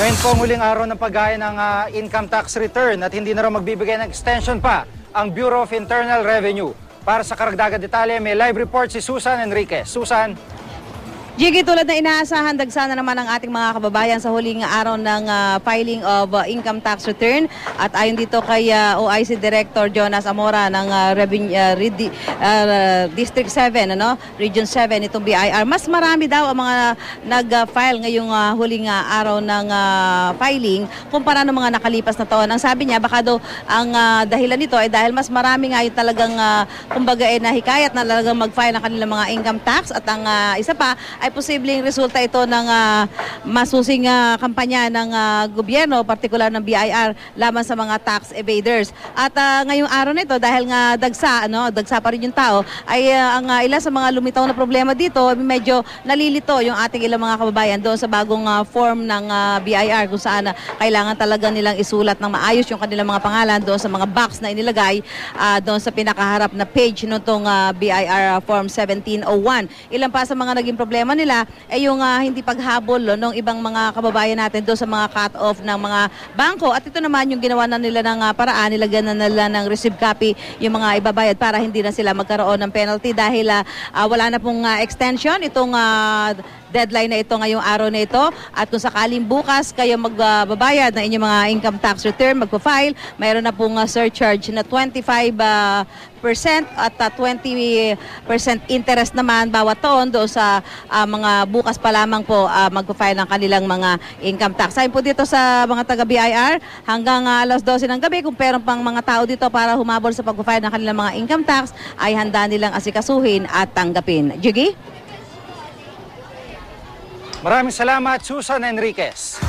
Ngayon po ang huling araw ng paggaya ng income tax return at hindi na raw magbibigay ng extension pa ang Bureau of Internal Revenue. Para sa karagdagang detalye, may live report si Susan Enriquez. Susan. Jiggy, tulad na inaasahan, dagsana naman ang ating mga kababayan sa huling araw ng filing of income tax return. At ayon dito kay OIC Director Jonas Amora ng District 7, Region 7, itong BIR, mas marami daw ang mga nag-file ngayong huling araw ng filing kumpara ng mga nakalipas na taon. Ang sabi niya, baka daw ang dahilan nito ay dahil mas marami nga yung talagang kumbaga nahikayat na talagang mag-file ng kanilang mga income tax. At ang isa pa ay posibleng resulta ito ng masusing kampanya ng gobyerno, partikular ng BIR, laban sa mga tax evaders. At ngayong araw nito, dahil nga dagsa pa rin yung tao, ay ang ilan sa mga lumitaw na problema dito, medyo nalilito yung ating ilang mga kababayan doon sa bagong form ng BIR, kung saan kailangan talaga nilang isulat ng maayos yung kanilang mga pangalan doon sa mga box na inilagay doon sa pinakaharap na page nitong BIR Form 1701. Ilan pa sa mga naging problema nila ay yung hindi paghabol ng ibang mga kababayan natin doon sa mga cut-off ng mga bangko. At ito naman yung ginawa na nila ng paraan, nilagyan na nila ng receipt copy yung mga ibabayad para hindi na sila magkaroon ng penalty dahil wala na pong extension itong deadline na ito ngayong araw na ito. At kung sakaling bukas kayo magbabayad ng inyong mga income tax return, magpa-file, mayroon na pong surcharge na 25% at 20% interest naman bawat taon doon sa mga bukas pa lamang po magpa-file ng kanilang mga income tax. Sabi po dito sa mga taga-BIR, hanggang alas 12 ng gabi, kung meron pang mga tao dito para humabol sa pag-file ng kanilang mga income tax, ay handa nilang asikasuhin at tanggapin. Jiggy? Maraming salamat, Susan Enriquez.